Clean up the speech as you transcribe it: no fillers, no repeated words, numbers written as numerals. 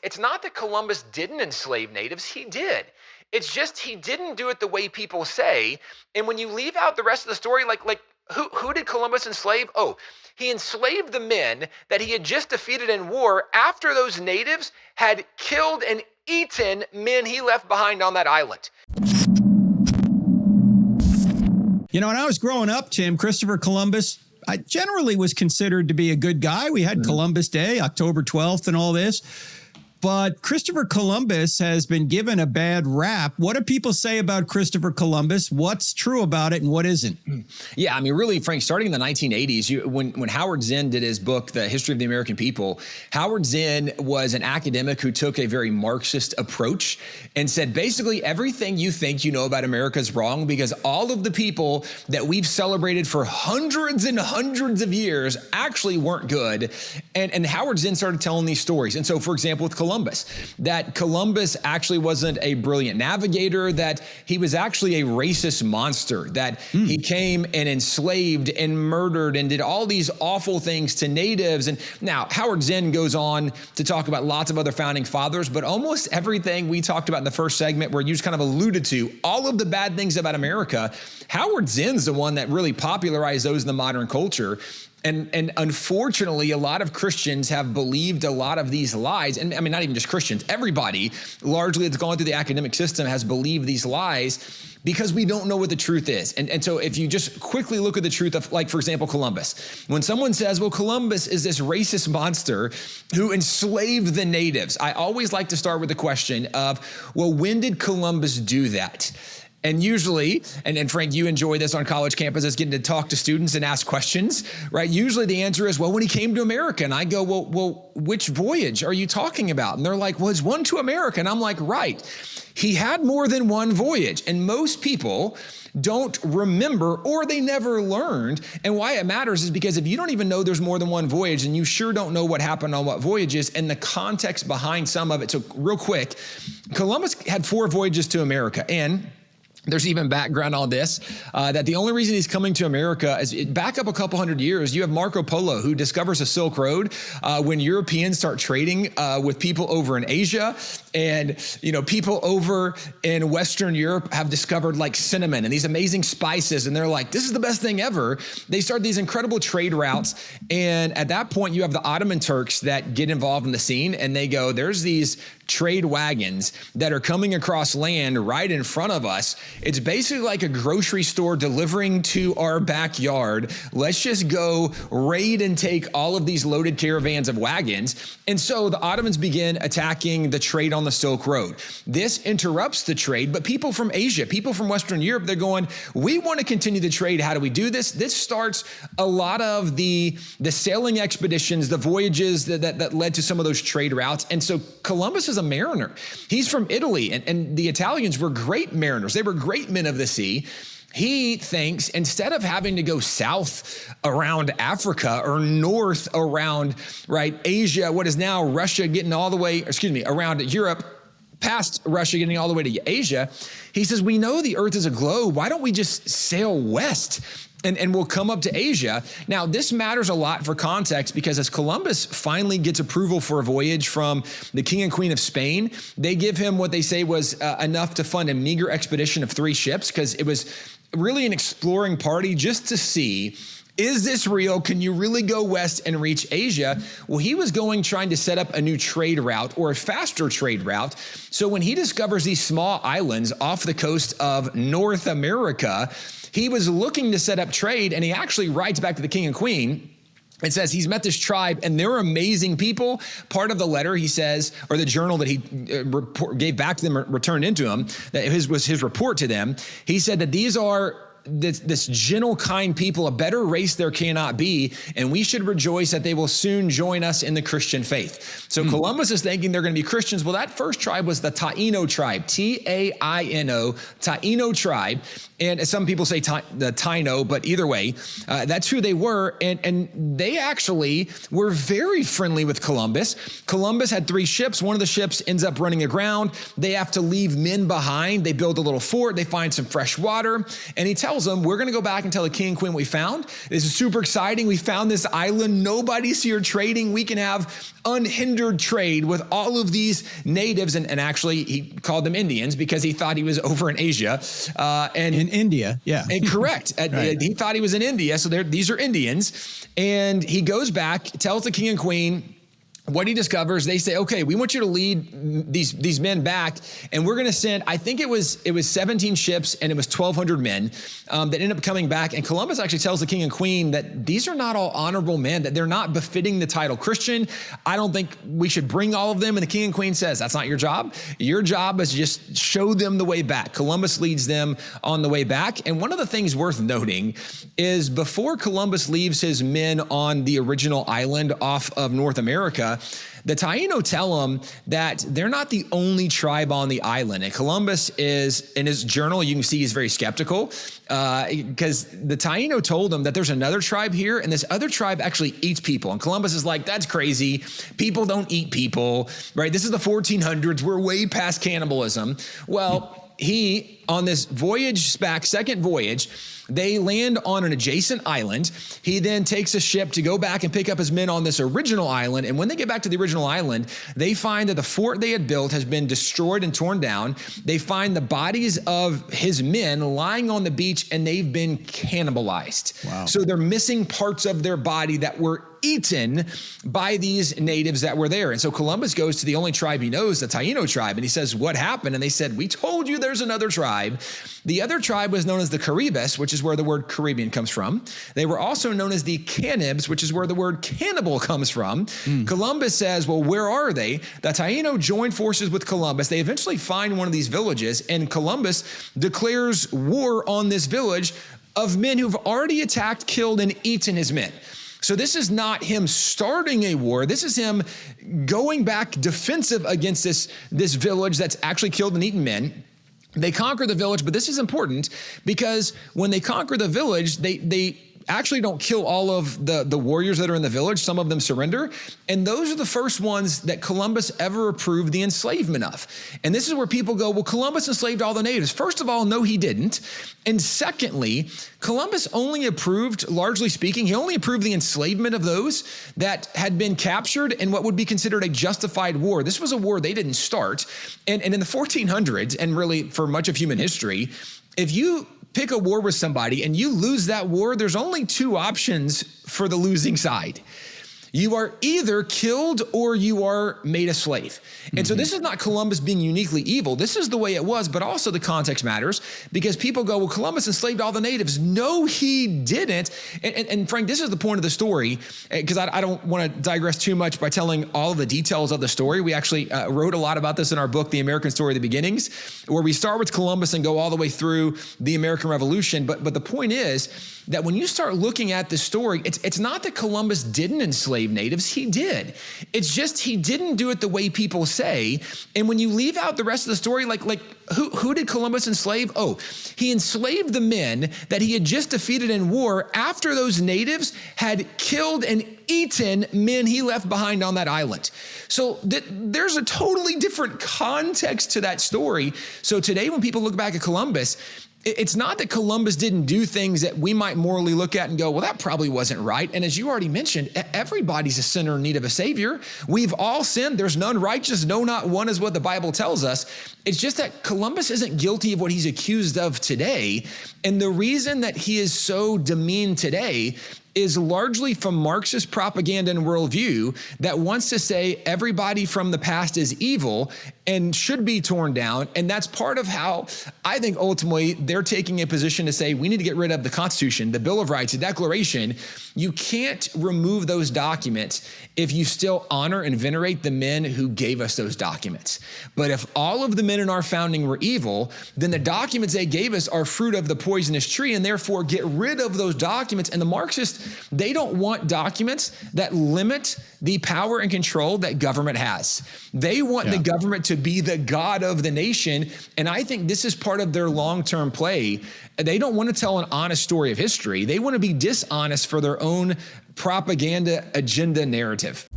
it's not that Columbus didn't enslave natives. He did. It's just he didn't do it the way people say. And when you leave out the rest of the story, like who did Columbus enslave? Oh, he enslaved the men that he had just defeated in war after those natives had killed and eaten men he left behind on that island. You know, when I was growing up, Tim, Christopher Columbus, I generally was considered to be a good guy. We had Columbus Day, October 12th and all this. But Christopher Columbus has been given a bad rap. What do people say about Christopher Columbus? What's true about it and what isn't? Yeah, I mean, really, Frank, starting in the 1980s, when Howard Zinn did his book, The History of the American People, Howard Zinn was an academic who took a very Marxist approach and said, basically, everything you think you know about America is wrong because all of the people that we've celebrated for hundreds and hundreds of years actually weren't good. And Howard Zinn started telling these stories. And so, for example, with that Columbus actually wasn't a brilliant navigator, that he was actually a racist monster, that he came and enslaved and murdered and did all these awful things to natives. And now Howard Zinn goes on to talk about lots of other founding fathers, but almost everything we talked about in the first segment where you just kind of alluded to, all of the bad things about America, Howard Zinn's the one that really popularized those in the modern culture. And unfortunately, a lot of Christians have believed a lot of these lies. And I mean, not even just Christians, everybody largely that's gone through the academic system has believed these lies because we don't know what the truth is. And so if you just quickly look at the truth of, like, for example, Columbus, when someone says, well, Columbus is this racist monster who enslaved the natives, I always like to start with the question of, well, when did Columbus do that? And usually, and Frank, you enjoy this on college campuses, getting to talk to students and ask questions, right? Usually the answer is, well, when he came to America. And I go, well, which voyage are you talking about? And they're like, well, it's one to America. And I'm like, right. He had more than one voyage. And most people don't remember, or they never learned. And why it matters is because if you don't even know there's more than one voyage, and you sure don't know what happened on what voyages and the context behind some of it. So real quick, Columbus had 4 voyages to America. And there's even background on this, that the only reason he's coming to America is back up a couple hundred years. You have Marco Polo, who discovers the Silk Road when Europeans start trading with people over in Asia. And, you know, people over in Western Europe have discovered like cinnamon and these amazing spices. And they're like, this is the best thing ever. They start these incredible trade routes. And at that point, you have the Ottoman Turks that get involved in the scene. And they go, there's these trade wagons that are coming across land right in front of us. It's basically like a grocery store delivering to our backyard. Let's just go raid and take all of these loaded caravans of wagons. And so the Ottomans begin attacking the trade on the Silk Road. This interrupts the trade, but people from Asia, people from Western Europe, they're going, we want to continue the trade. How do we do this? This starts a lot of the sailing expeditions, the voyages that led to some of those trade routes. And so Columbus is a mariner. He's from Italy, and the Italians were great mariners. They were great men of the sea. He thinks instead of having to go south around Africa or north around, right, Asia, what is now Russia, getting all the way, around Europe, past Russia, getting all the way to Asia, he says, we know the earth is a globe. Why don't we just sail west? And we'll come up to Asia. Now, this matters a lot for context because as Columbus finally gets approval for a voyage from the King and Queen of Spain, they give him what they say was enough to fund a meager expedition of 3 ships because it was really an exploring party just to see, is this real? Can you really go west and reach Asia? Well, he was trying to set up a new trade route or a faster trade route. So when he discovers these small islands off the coast of North America, he was looking to set up trade, and he actually writes back to the king and queen and says he's met this tribe and they're amazing people. Part of the letter he says, or the journal that he gave back to them or returned into him, that was his report to them. He said that these are this gentle, kind people, a better race there cannot be, and we should rejoice that they will soon join us in the Christian faith. So Columbus is thinking they're going to be Christians. Well, that first tribe was the Taino tribe, T-A-I-N-O, Taino tribe. And some people say the Taino, but either way, that's who they were. And they actually were very friendly with Columbus. Columbus had 3 ships. One of the ships ends up running aground. They have to leave men behind. They build a little fort. They find some fresh water. And he tells tells them, we're going to go back and tell the king and queen what we found. This is super exciting. We found this island. Nobody's here trading. We can have unhindered trade with all of these natives. And actually, he called them Indians because he thought he was over in Asia. And in India, yeah. And correct. Right. He thought he was in India. So these are Indians. And he goes back, tells the king and queen what he discovers. They say, okay, we want you to lead these men back, and we're going to send, I think it was 17 ships, and it was 1,200 men that end up coming back. And Columbus actually tells the king and queen that these are not all honorable men, that they're not befitting the title Christian. I don't think we should bring all of them. And the king and queen says, that's not your job. Your job is just show them the way back. Columbus leads them on the way back. And one of the things worth noting is before Columbus leaves his men on the original island off of North America, the Taino tell him that they're not the only tribe on the island. And Columbus is, in his journal, you can see he's very skeptical because the Taino told him that there's another tribe here, and this other tribe actually eats people. And Columbus is like, that's crazy. People don't eat people, right? This is the 1400s. We're way past cannibalism. Well, he, on this voyage back, second voyage, they land on an adjacent island. He then takes a ship to go back and pick up his men on this original island. And when they get back to the original island, they find that the fort they had built has been destroyed and torn down. They find the bodies of his men lying on the beach, and they've been cannibalized. Wow. So they're missing parts of their body that were eaten by these natives that were there. And so Columbus goes to the only tribe he knows, the Taino tribe, and he says, what happened? And they said, we told you there's another tribe. The other tribe was known as the Caribes, which is where the word Caribbean comes from. They were also known as the Cannibs, which is where the word cannibal comes from. Columbus says, well, where are they? The Taino joined forces with Columbus. They eventually find one of these villages, and Columbus declares war on this village of men who've already attacked, killed, and eaten his men. So this is not him starting a war. This is him going back defensive against this village that's actually killed and eaten men. They conquer the village, but this is important because when they conquer the village, they actually don't kill all of the warriors that are in the village. Some of them surrender. And those are the first ones that Columbus ever approved the enslavement of. And this is where people go, well, Columbus enslaved all the natives. First of all, no, he didn't. And secondly, Columbus only approved, largely speaking, he only approved the enslavement of those that had been captured in what would be considered a justified war. This was a war they didn't start. And in the 1400s, and really for much of human history, if you pick a war with somebody and you lose that war, there's only two options for the losing side. You are either killed or you are made a slave. And so this is not Columbus being uniquely evil. This is the way it was, but also the context matters because people go, well, Columbus enslaved all the natives. No, he didn't. And Frank, this is the point of the story because I don't want to digress too much by telling all of the details of the story. We actually wrote a lot about this in our book, The American Story of the Beginnings, where we start with Columbus and go all the way through the American Revolution. But the point is that when you start looking at this story, it's not that Columbus didn't enslave natives. He did. It's just he didn't do it the way people say. And when you leave out the rest of the story, like who did Columbus enslave? Oh, he enslaved the men that he had just defeated in war after those natives had killed and eaten men he left behind on that island. So there's a totally different context to that story. So today when people look back at Columbus, it's not that Columbus didn't do things that we might morally look at and go, well, that probably wasn't right. And as you already mentioned, everybody's a sinner in need of a savior. We've all sinned. There's none righteous. No, not one is what the Bible tells us. It's just that Columbus isn't guilty of what he's accused of today. And the reason that he is so demeaned today is largely from Marxist propaganda and worldview that wants to say everybody from the past is evil and should be torn down. And that's part of how I think ultimately they're taking a position to say we need to get rid of the Constitution, the Bill of Rights, the Declaration. You can't remove those documents if you still honor and venerate the men who gave us those documents. But if all of the men in our founding were evil, then the documents they gave us are fruit of the poisonous tree, and therefore get rid of those documents. And the Marxists, they don't want documents that limit the power and control that government has. They want the government to be the God of the nation. And I think this is part of their long-term play. They don't want to tell an honest story of history. They want to be dishonest for their own propaganda agenda narrative.